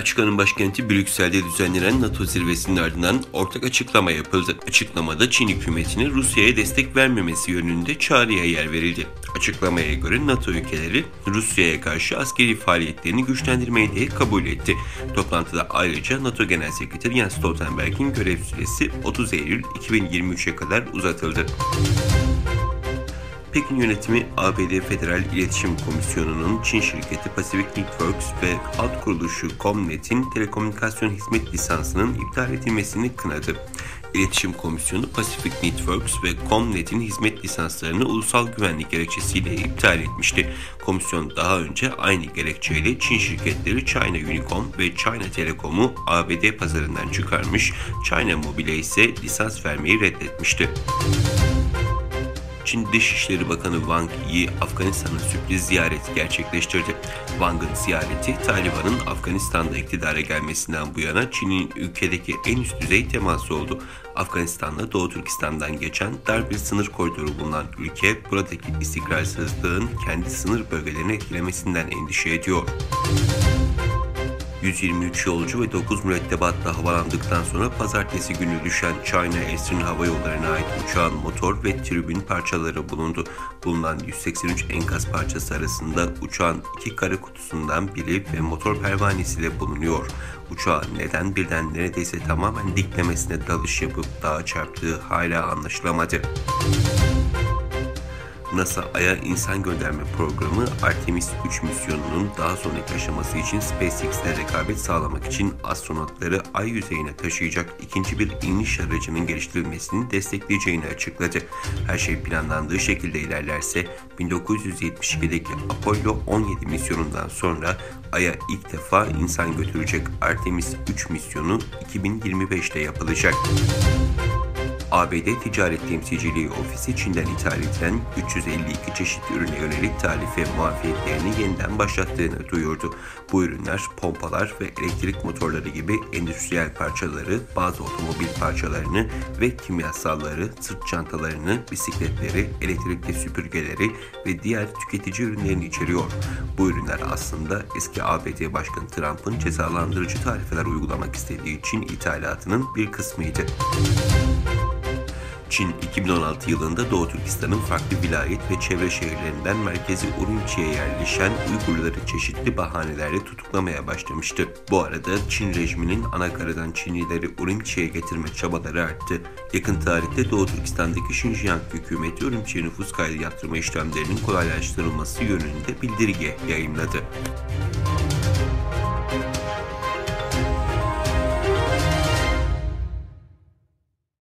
Belçika'nın başkenti Brüksel'de düzenlenen NATO zirvesinin ardından ortak açıklama yapıldı. Açıklamada Çin hükümetinin Rusya'ya destek vermemesi yönünde çağrıya yer verildi. Açıklamaya göre NATO ülkeleri Rusya'ya karşı askeri faaliyetlerini güçlendirmeyi de kabul etti. Toplantıda ayrıca NATO Genel Sekreteri Jens Stoltenberg'in görev süresi 30 Eylül 2023'e kadar uzatıldı. Pekin yönetimi ABD Federal İletişim Komisyonu'nun Çin şirketi Pacific Networks ve alt kuruluşu Comnet'in telekomünikasyon hizmet lisansının iptal edilmesini kınadı. İletişim Komisyonu Pacific Networks ve Comnet'in hizmet lisanslarını ulusal güvenlik gerekçesiyle iptal etmişti. Komisyon daha önce aynı gerekçeyle Çin şirketleri China Unicom ve China Telecom'u ABD pazarından çıkarmış, China Mobile ise lisans vermeyi reddetmişti. Çin Dışişleri Bakanı Wang Yi, Afganistan'a sürpriz ziyaret gerçekleştirdi. Wang'ın ziyareti, Taliban'ın Afganistan'da iktidara gelmesinden bu yana Çin'in ülkedeki en üst düzey teması oldu. Afganistan'la Doğu Türkistan'dan geçen dar bir sınır koridoru bulunan ülke, buradaki istikrarsızlığın kendi sınır bölgelerini etkilemesinden endişe ediyor. 123 yolcu ve 9 mürettebatla havalandıktan sonra pazartesi günü düşen China Eastern Hava Yolları'na ait uçağın motor ve tribün parçaları bulundu. Bulunan 183 enkaz parçası arasında uçağın 2 kara kutusundan biri ve motor pervanesiyle bulunuyor. Uçağın neden birden neredeyse tamamen diklemesine dalış yapıp dağa çarptığı hala anlaşılamadı. NASA Ay'a insan gönderme programı Artemis 3 misyonunun daha sonraki aşaması için SpaceX'le rekabet sağlamak için astronotları Ay yüzeyine taşıyacak ikinci bir iniş aracının geliştirilmesini destekleyeceğini açıkladı. Her şey planlandığı şekilde ilerlerse 1972'deki Apollo 17 misyonundan sonra Ay'a ilk defa insan götürecek Artemis 3 misyonu 2025'te yapılacak. ABD Ticaret Temsilciliği Ofisi Çin'den ithal edilen 352 çeşit ürüne yönelik tarife muafiyetlerini yeniden başlattığını duyurdu. Bu ürünler pompalar ve elektrik motorları gibi endüstriyel parçaları, bazı otomobil parçalarını ve kimyasalları, sırt çantalarını, bisikletleri, elektrikli süpürgeleri ve diğer tüketici ürünlerini içeriyor. Bu ürünler aslında eski ABD Başkanı Trump'ın cezalandırıcı tarifeler uygulamak istediği Çin ithalatının bir kısmıydı. Çin, 2016 yılında Doğu Türkistan'ın farklı vilayet ve çevre şehirlerinden merkezi Urumçi'ye yerleşen Uygurları çeşitli bahanelerle tutuklamaya başlamıştı. Bu arada Çin rejiminin Anakaradan Çinlileri Urumçi'ye getirme çabaları arttı. Yakın tarihte Doğu Türkistan'daki Xinjiang hükümeti Urumçi'ye nüfus kaydı yaptırma işlemlerinin kolaylaştırılması yönünde bildirge yayımladı.